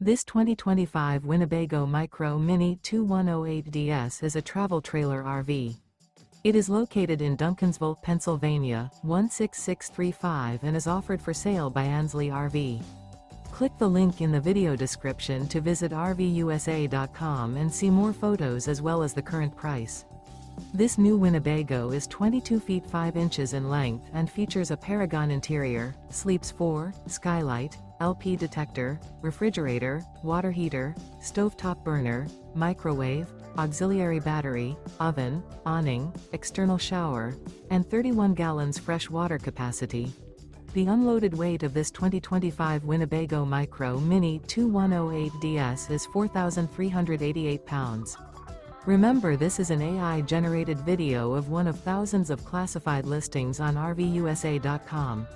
This 2025 Winnebago Micro Minnie 2108DS is a travel trailer RV. It is located in Duncansville, Pennsylvania, 16635 and is offered for sale by Ansley RV. Click the link in the video description to visit RVUSA.com and see more photos as well as the current price. This new Winnebago is 22 feet 5 inches in length and features a Paragon interior, sleeps 4, skylight, LP detector, refrigerator, water heater, stovetop burner, microwave, auxiliary battery, oven, awning, external shower, and 31 gallons fresh water capacity. The unloaded weight of this 2025 Winnebago Micro Minnie 2108DS is 4,388 pounds. Remember, this is an AI-generated video of one of thousands of classified listings on RVUSA.com.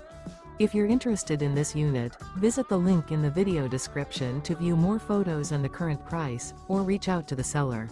If you're interested in this unit, visit the link in the video description to view more photos and the current price, or reach out to the seller.